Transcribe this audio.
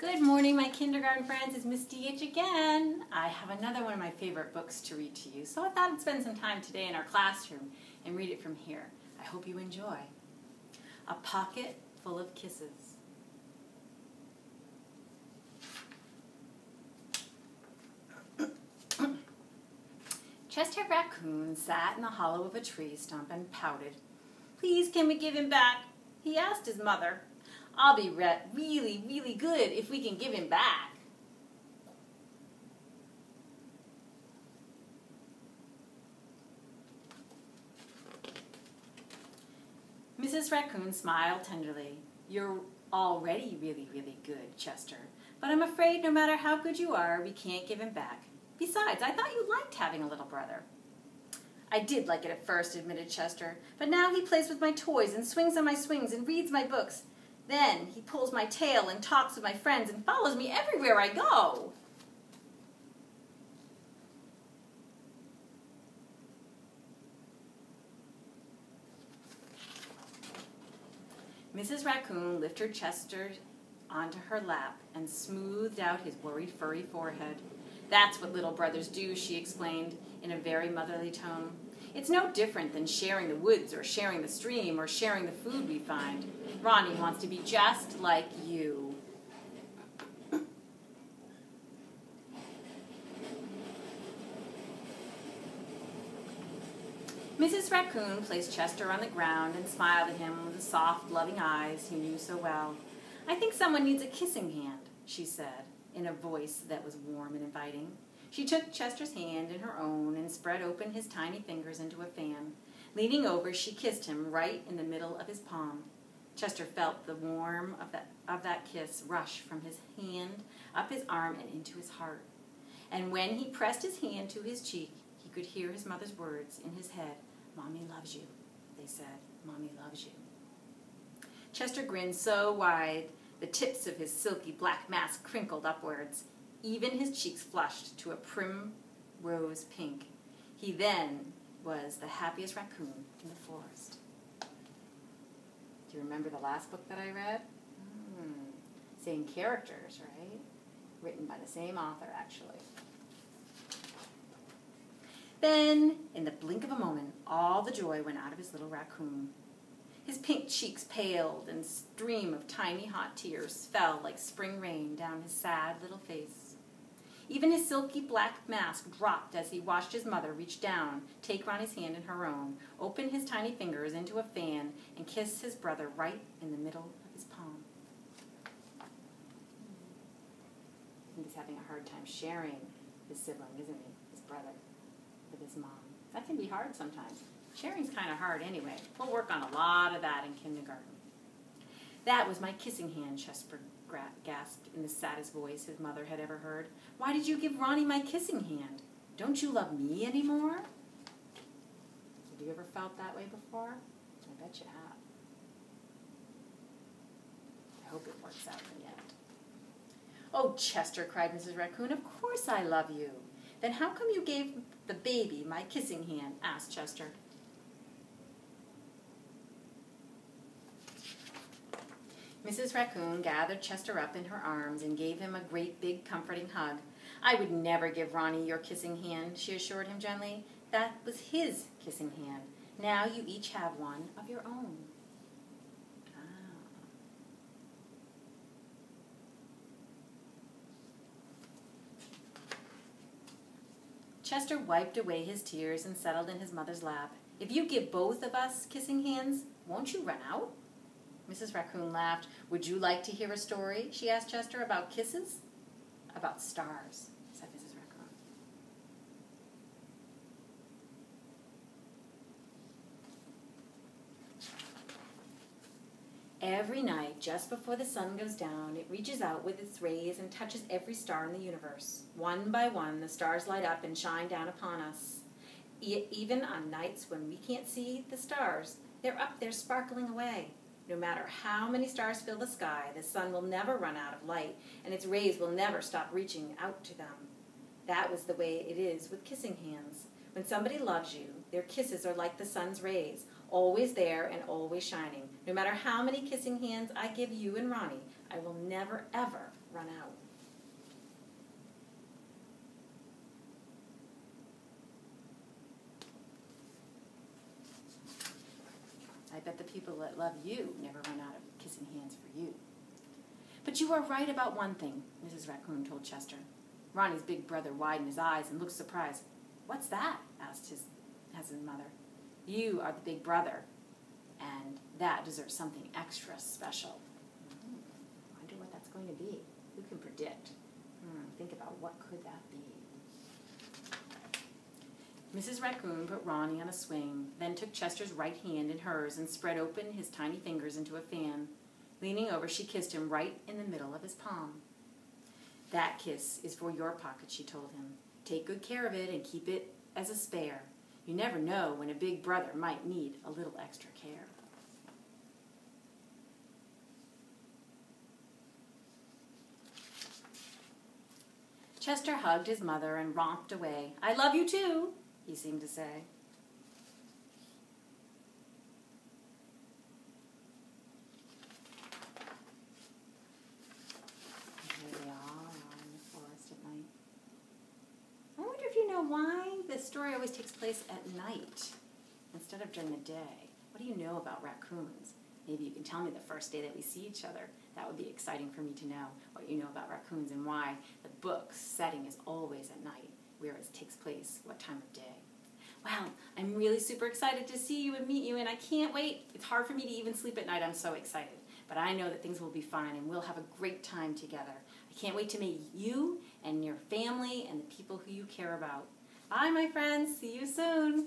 Good morning, my kindergarten friends. It's Miss DH again. I have another one of my favorite books to read to you, so I thought I'd spend some time today in our classroom and read it from here. I hope you enjoy. A Pocket Full of Kisses. Chester Raccoon sat in the hollow of a tree stump and pouted. "Please, can we give him back?" he asked his mother. "I'll be really, really good if we can give him back." Mrs. Raccoon smiled tenderly. "You're already really, really good, Chester, but I'm afraid no matter how good you are, we can't give him back. Besides, I thought you liked having a little brother." "I did like it at first," admitted Chester, "but now he plays with my toys and swings on my swings and reads my books. Then he pulls my tail and talks with my friends and follows me everywhere I go." Mrs. Raccoon lifted Chester onto her lap and smoothed out his worried, furry forehead. "That's what little brothers do," she explained in a very motherly tone. "It's no different than sharing the woods or sharing the stream or sharing the food we find. Ronnie wants to be just like you." Mrs. Raccoon placed Chester on the ground and smiled at him with the soft, loving eyes he knew so well. "I think someone needs a kissing hand," she said, in a voice that was warm and inviting. She took Chester's hand in her own and spread open his tiny fingers into a fan. Leaning over, she kissed him right in the middle of his palm. Chester felt the warmth of that kiss rush from his hand, up his arm, and into his heart. And when he pressed his hand to his cheek, he could hear his mother's words in his head. "Mommy loves you," they said. "Mommy loves you." Chester grinned so wide, the tips of his silky black mask crinkled upwards. Even his cheeks flushed to a primrose pink. He then was the happiest raccoon in the forest. Do you remember the last book that I read? Same characters, right? Written by the same author, actually. Then, in the blink of a moment, all the joy went out of his little raccoon. His pink cheeks paled, and a stream of tiny hot tears fell like spring rain down his sad little face. Even his silky black mask dropped as he watched his mother reach down, take Ronnie's hand in her own, open his tiny fingers into a fan, and kiss his brother right in the middle of his palm. I think he's having a hard time sharing his sibling, isn't he? His brother with his mom. That can be hard sometimes. Sharing's kind of hard anyway. We'll work on a lot of that in kindergarten. "That was my kissing hand," Chester gasped in the saddest voice his mother had ever heard. "Why did you give Ronnie my kissing hand? Don't you love me anymore?" Have you ever felt that way before? I bet you have. I hope it works out in the end. "Oh, Chester," cried Mrs. Raccoon, "of course I love you." "Then how come you gave the baby my kissing hand?" asked Chester. Mrs. Raccoon gathered Chester up in her arms and gave him a great big comforting hug. "I would never give Ronnie your kissing hand," she assured him gently. "That was his kissing hand. Now you each have one of your own." Chester wiped away his tears and settled in his mother's lap. "If you give both of us kissing hands, won't you run out?" Mrs. Raccoon laughed. "Would you like to hear a story?" she asked Chester. "About kisses?" "About stars," said Mrs. Raccoon. Every night, just before the sun goes down, it reaches out with its rays and touches every star in the universe. One by one, the stars light up and shine down upon us. Even on nights when we can't see the stars, they're up there sparkling away. No matter how many stars fill the sky, the sun will never run out of light, and its rays will never stop reaching out to them. That was the way it is with kissing hands. When somebody loves you, their kisses are like the sun's rays, always there and always shining. No matter how many kissing hands I give you and Ronnie, I will never, ever run out. I bet the people that love you never run out of kissing hands for you. But you are right about one thing, Mrs. Raccoon told Chester. Ronnie's big brother widened his eyes and looked surprised. What's that? Asked his mother. You are the big brother, and that deserves something extra special. I wonder what that's going to be. Who can predict? Think about what could that be. Mrs. Raccoon put Ronnie on a swing, then took Chester's right hand in hers and spread open his tiny fingers into a fan. Leaning over, she kissed him right in the middle of his palm. That kiss is for your pocket, she told him. Take good care of it and keep it as a spare. You never know when a big brother might need a little extra care. Chester hugged his mother and romped away. I love you too, he seemed to say. Here they are in the forest at night. I wonder if you know why the story always takes place at night instead of during the day. What do you know about raccoons? Maybe you can tell me the first day that we see each other. That would be exciting for me to know what you know about raccoons and why the book's setting is always at night, where it takes place, what time of day. Wow, I'm really super excited to see you and meet you, and I can't wait. It's hard for me to even sleep at night. I'm so excited. But I know that things will be fine, and we'll have a great time together. I can't wait to meet you and your family and the people who you care about. Bye, my friends. See you soon.